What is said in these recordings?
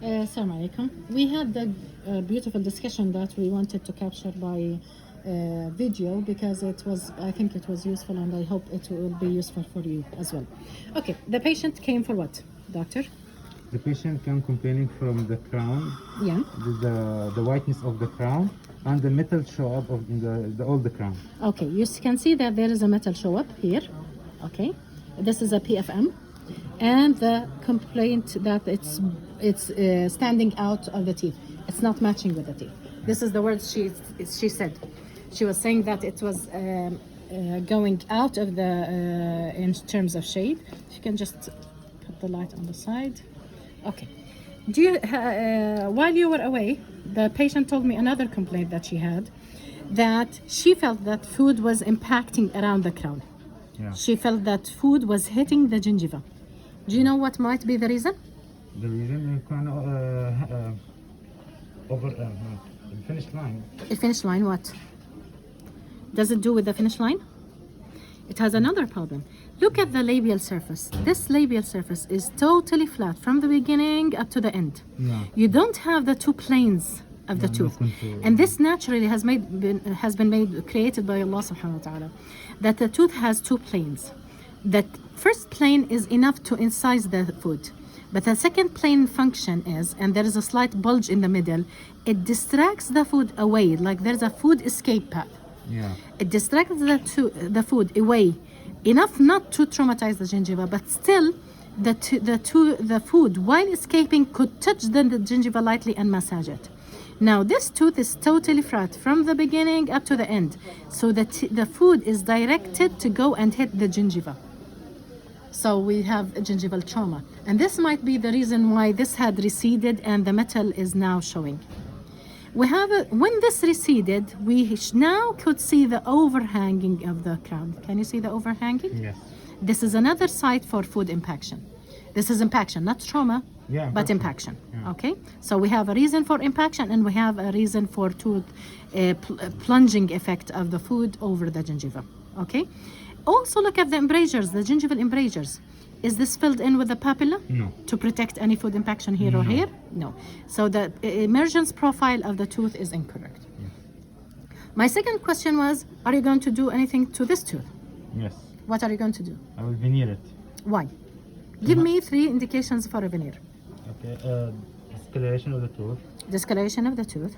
Assalamu alaikum. We had the beautiful discussion that we wanted to capture by video because I think it was useful, and I hope it will be useful for you as well. Okay, the patient came for what, doctor? The patient came complaining from the crown, Yeah. the whiteness of the crown, and the metal show up of the old crown. Okay, you can see that there is a metal show up here. Okay, this is a PFM, and the complaint that it's standing out of the teeth. It's not matching with the teeth. This is the words she said. She was saying that it was going out of the in terms of shade. You can just put the light on the side. Okay. Do you while you were away, the patient told me another complaint that she had, that she felt that food was impacting around the crown. Yeah. She felt that food was hitting the gingiva. Do you know what might be the reason? The reason you can over finish line. The finish line, what? Does it do with the finish line? It has another problem. Look at the labial surface. This labial surface is totally flat from the beginning up to the end. No. You don't have the two planes of the tooth. Contour. And this naturally has been created by Allah subhanahu wa ta'ala, that the tooth has two planes. That first plane is enough to incise the food. But the second plane function is, and there is a slight bulge in the middle, it distracts the food away, like there's a food escape path. Yeah. It distracts the food away, enough not to traumatize the gingiva, but still the food while escaping could touch the gingiva lightly and massage it. Now this tooth is totally flat from the beginning up to the end, so the food is directed to go and hit the gingiva. So we have a gingival trauma, and this might be the reason why this had receded and the metal is now showing. When this receded, we now could see the overhanging of the crown. Can you see the overhanging? Yes. This is another site for food impaction. This is impaction, not trauma, Yeah, but that's impaction. Yeah. Okay, so we have a reason for impaction, and we have a reason for tooth plunging effect of the food over the gingiva. Okay, also look at the embrasures, the gingival embrasures. Is this filled in with the papilla? No. To protect any food impaction here or No. here? No. So the emergence profile of the tooth is incorrect. My second question was, are you going to do anything to this tooth? Yes. What are you going to do? I will veneer it. Why? Give me 3 indications for a veneer. Okay. Discoloration of the tooth. Discoloration of the tooth.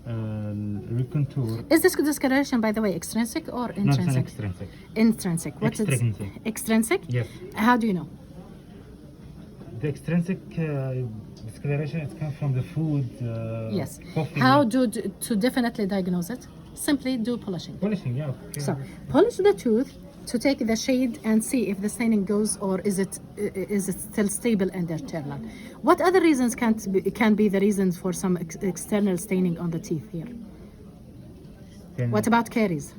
Recontour. Is this discoloration, by the way, extrinsic or Not an intrinsic? extrinsic. Intrinsic. What is Extrinsic. extrinsic? Yes. How do you know? The extrinsic discoloration it comes from the food. Yes. Coffee. How to definitely diagnose it? Simply do polishing. Polishing, yeah. Okay. So polish the tooth to take the shade and see if the staining goes, or is it still stable and internal. What other reasons can be the reasons for some external staining on the teeth here? Then- What about caries?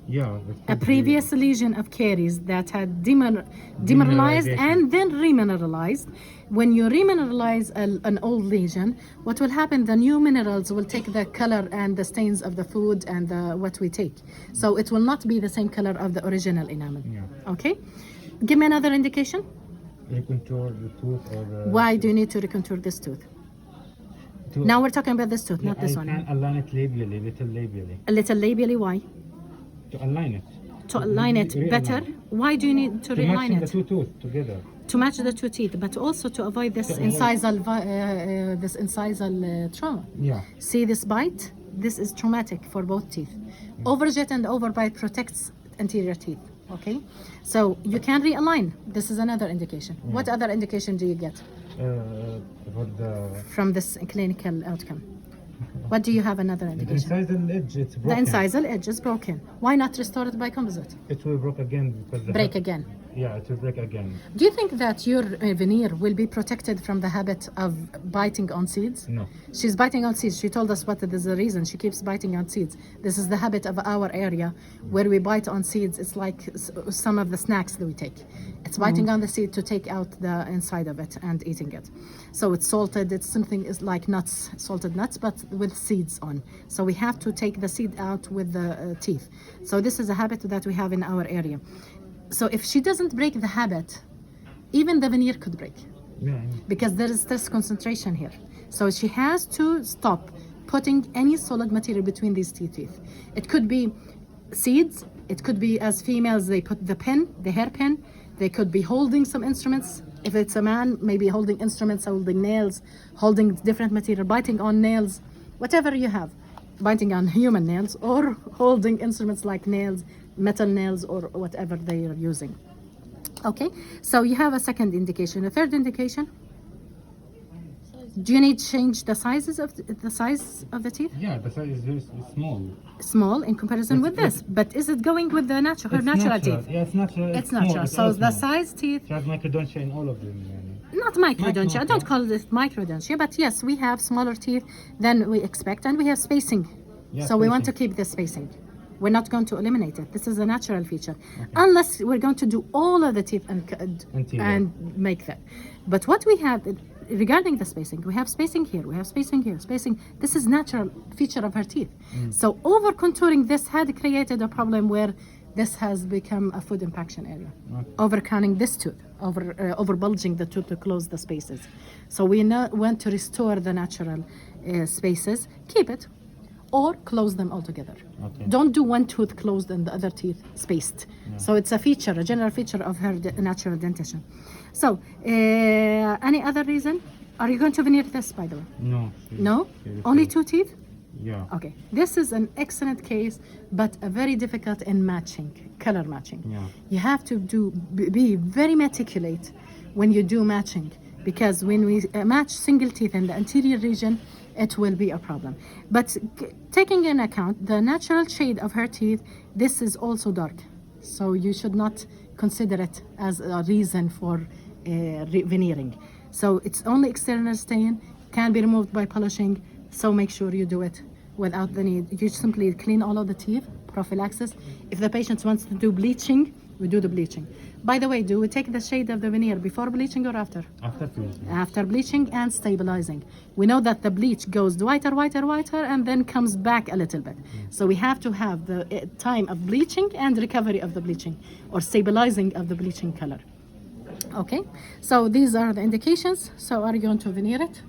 Yeah. A previous lesion of caries that had demineralized and then remineralized. When you remineralize an old lesion, what will happen? The new minerals will take the color and the stains of the food and what we take. So it will not be the same color of the original enamel. Yeah. Okay? Give me another indication. Recontour the tooth or the. Why do you need to recontour this tooth? to- Now we're talking about this tooth, not this I one. can align it labially, little labially. A little labially, why? To align it. To align it Realign. better. Why do you need to To realign matching the it? two teeth together. To match the two teeth, but also to avoid this To avoid- incisal trauma. Yeah. See this bite? This is traumatic for both teeth. Overjet and overbite protects anterior teeth. Okay, so you can realign. This is another indication. What other indication do you get For the from this clinical outcome? What do you have another indication? incisal edge, it's The broken. incisal edge is broken. Why not restore it by composite? It will break again because the Break again. Yeah, it will break again. Do you think that your veneer will be protected from the habit of biting on seeds? No. She's biting on seeds. She told us what is the reason. She keeps biting on seeds. This is the habit of our area where we bite on seeds. It's like some of the snacks that we take. It's biting on the seed to take out the inside of it and eating it. So it's salted. It's something is like nuts, salted nuts, but with seeds on. So we have to take the seed out with the teeth. So this is a habit that we have in our area. So if she doesn't break the habit, even the veneer could break Yeah. because there is stress concentration here. So she has to stop putting any solid material between these two teeth. It could be seeds, it could be, as females, they put the pin, the hairpin. They could be holding some instruments. If it's a man, maybe holding instruments, holding nails, holding different material, biting on nails, whatever you have, biting on human nails, or holding instruments like nails, metal nails, or whatever they are using. Okay, so you have a second indication. A third indication, do you need to change the size of the teeth? Yeah, the size is very small. Small in comparison with this, but is it going with the her natural teeth? Yeah, it's natural. It's small, natural. it's So all the small. size teeth, She has microdontia in all of them. not microdontia. I don't okay. call it microdontia, but yes, we have smaller teeth than we expect, and we have spacing. Yeah, So we want to spacing. keep the spacing. We're not going to eliminate it. This is a natural feature, unless we're going to do all of the teeth and make that. But what we have regarding the spacing, we have spacing here, we have spacing here, spacing. This is natural feature of her teeth. So over contouring this had created a problem where this has become a food impaction area. Over counting this tooth, over bulging the tooth to close the spaces. So we want to restore the natural spaces, keep it, or close them altogether. Okay. Don't do one tooth closed and the other teeth spaced. So it's a feature, a general feature of her natural dentition. So, any other reason? Are you going to veneer this, by the way? No. No? she Only refused. 2 teeth? Yeah. Okay. This is an excellent case, but a very difficult in matching, color matching. Yeah. You have to be very meticulous when you do matching, because when we match single teeth in the anterior region, it will be a problem. But taking in account the natural shade of her teeth, this is also dark. So you should not consider it as a reason for veneering. So it's only external stain, can be removed by polishing. So make sure you do it without the need. You simply clean all of the teeth, prophylaxis. If the patient wants to do bleaching, we do the bleaching. By the way, do we take the shade of the veneer before bleaching or after? After bleaching. After bleaching and stabilizing. We know that the bleach goes whiter, and then comes back a little bit. So we have to have the time of bleaching and recovery of the bleaching, or stabilizing of the bleaching color. Okay, so these are the indications. So are you going to veneer it?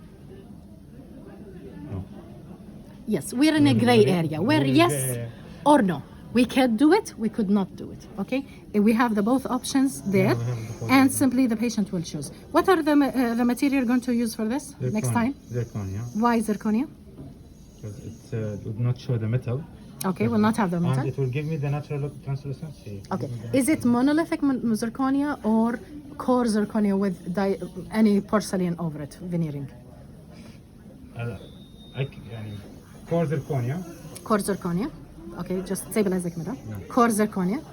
No. Yes, we're in a gray area where yes or no. We can do it, we could not do it, okay? We have the both options there, and simply the patient will choose. What are the material you're going to use for this next time? Zirconia. Why zirconia? Because it would not show the metal. Okay, will not have the And metal. it will give me the natural look translucency. Okay, is it monolithic zirconia or core zirconia with any porcelain over it, veneering? Core zirconia. Core zirconia. Okay, just stabilize the camera. Core zirconia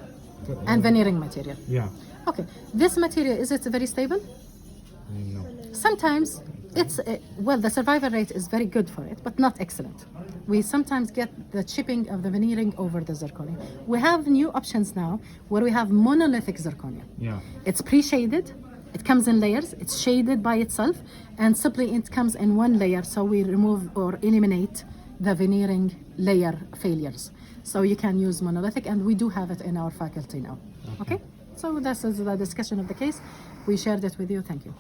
and veneering material. Yeah. Okay, this material, is it very stable? No. Sometimes it's, well, the survival rate is very good for it, but not excellent. We sometimes get the chipping of the veneering over the zirconia. We have new options now where we have monolithic zirconia. Yeah. It's pre-shaded, it comes in layers, it's shaded by itself, and simply it comes in one layer, so we remove or eliminate the veneering layer failures. So you can use monolithic, and we do have it in our faculty now. Okay? So this is the discussion of the case. We shared it with you. Thank you.